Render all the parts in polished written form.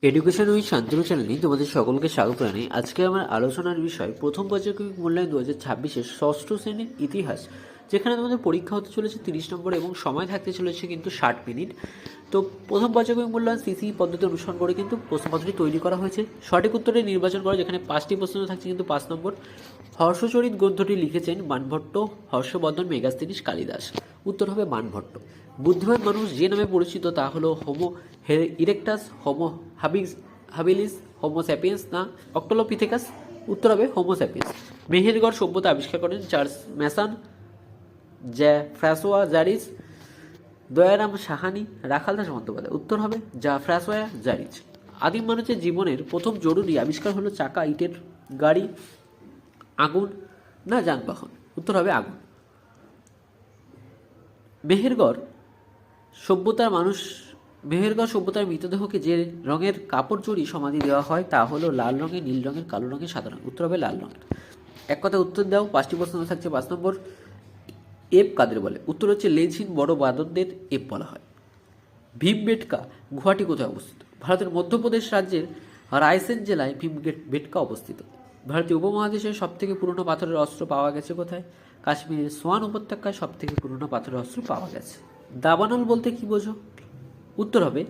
Education with Shantanu চ্যানেলে তোমাদের সকলকে স্বাগত জানাই। আজকে আমার আলোচনার বিষয় প্রথম পর্যায়ক্রমিক মূল্যায়ন 2026-এর ষষ্ঠ শ্রেণীর ইতিহাস, যেখানে তোমাদের পরীক্ষা হতে চলেছে 30 নম্বর এবং সময় থাকতে চলেছে কিন্তু 60 মিনিট। তো প্রথম পর্যায়ক্রমিক মূল্যায়ন সিসি পদ্ধতি অনুসরণ করে কিন্তু প্রশ্নপত্রটি তৈরি করা হয়েছে। সঠিক উত্তরে নির্বাচন করা, যেখানে 5টি প্রশ্ন থাকছে কিন্তু 5 নম্বর। হর্ষচরিত গ্রন্থটি লিখেছেন বাণভট্ট, হর্ষবর্ধন, মেগাস্তিনিস, কালিদাস। উত্তর হবে বাণভট্ট। বুদ্ধিমান মানুষ যে নামে পরিচিত তা হলো Homo erectus, Homo habilis, Homo sapiens না অক্টোলোপিথেকাস। উত্তর হবে হোমো স্যাপিয়েন্স। মেহেরগড় সভ্যতা আবিষ্কার করেন Charles Masson, François Jarrige, Dayaram Sahni, Rakhal Das Bandyopadhyay. উত্তর হবে ফ্রাঁসোয়া জারিস। আদিম মানুষের জীবনের প্রথম জরুরি আবিষ্কার হলো চাকা, ইটের গাড়ি, আগুন না যানবাহন। উত্তর হবে আগুন। মেহেরগড় সভ্যতার মৃতদেহকে যে রঙের কাপড় জড়িয়ে সমাধি দেওয়া হয় তা হলো লাল রঙের, নীল রঙের, কালো রঙের, সাদা রঙের। উত্তর হবে লাল রঙের। এক কথায় উত্তর দাও। 5টি প্রশ্ন থাকছে। 5 নম্বর, এপ কাদের বলে? উত্তর হচ্ছে লেনহীন বড় বাঁদরদের এপ বলা হয়। ভীমবেটকা গুহাটি কোথায় অবস্থিত? ভারতের মধ্যপ্রদেশ রাজ্যের রায়সেন জেলায় ভীমবেটকা অবস্থিত। ভারতীয় উপমহাদেশের সবথেকে পুরনো পাথরের অস্ত্র পাওয়া গেছে কোথায়? কাশ্মীরের সোয়ান উপত্যকায় সবথেকে পুরনো পাথরের অস্ত্র পাওয়া গেছে। দাবানল বলতে কি বোঝো? উত্তর হবে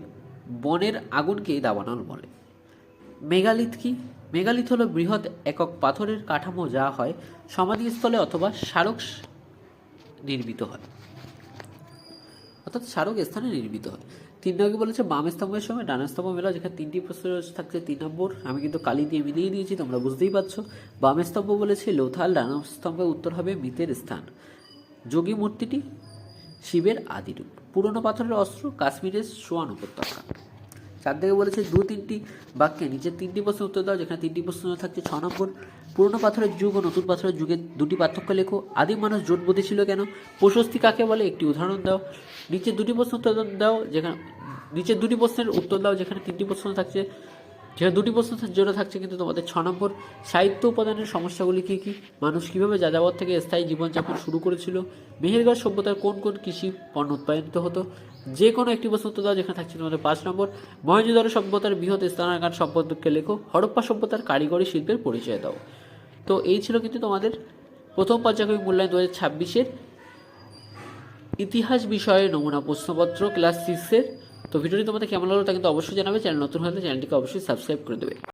বনের আগুনকেই দাবানল বলে। মেগালিথ কি? মেগালিথ হলো বৃহৎ একক পাথরের কাঠামো যা হয় সমাধিস্থলে অথবা স্মারক নির্মিত হয়, অর্থাৎ স্মারক স্থানে নির্মিত হয়। 3 নম্বর বলেছে বাম স্তম্ভের সঙ্গে ডান স্তম্ভ মেলা, যেখানে 3টি প্রশ্ন থাকছে 3 নম্বর। আমি কিন্তু কালি দিয়ে মিলিয়ে দিয়েছি, তোমরা বুঝতেই পারছো। বাম স্তম্ভ বলেছে লোথাল, ডান স্তম্ভে উত্তর হবে মৃতের স্থান। যোগী মূর্তিটি শিবের আদিরূপ। পুরনো পাথরের অস্ত্র কাশ্মীরের সোয়ান উপত্যকা। 4 থেকে বলেছে 2-3টি বাক্যে নিচের 3টি প্রশ্নের উত্তর দাও, যেখানে 3টি প্রশ্ন থাকছে 6 নম্বর। পুরনো পাথরের যুগ ও নতুন পাথরের যুগের 2টি পার্থক্য লেখো। আদিম মানুষ জোটবুদ্ধি ছিল কেন? প্রশস্তি কাকে বলে? একটি উদাহরণ দাও। নিচের 2টি প্রশ্ন উত্তর দাও, যেখানে নিচের 2টি প্রশ্নের উত্তর দাও, যেখানে 3টি প্রশ্ন থাকছে, যেখানে 2টি প্রশ্ন জন্য থাকছে কিন্তু তোমাদের 6 নম্বর। সাহিত্য উপাদানের সমস্যাগুলি কী কী? মানুষ কীভাবে যাযাবর থেকে স্থায়ী জীবনযাপন শুরু করেছিল? মেহেরগড় সভ্যতার কোন কোন কৃষি পণ্য উৎপাদিত হতো? যে কোনো একটি প্রশ্ন উত্তর দাও, যেখানে থাকছে তোমাদের 5 নম্বর। মহেঞ্জোদারো সভ্যতার বৃহৎ স্নানাগার সম্পর্কে লেখো। হরপ্পা সভ্যতার কারিগরি শিল্পের পরিচয় দাও। তো এই ছিল কিন্তু তোমাদের প্রথম পর্যায়ক্রমিক মূল্যায়ন 2026-এর ইতিহাস বিষয়ে নমুনা প্রশ্নপত্র ক্লাস 6-এর। তো ভিডিওটি তোমাদের কেমন লাগলো তা কিন্তু অবশ্যই জানাবে। চ্যানেল নতুন হলে চ্যানেলটিকে অবশ্যই সাবস্ক্রাইব করে দেবে।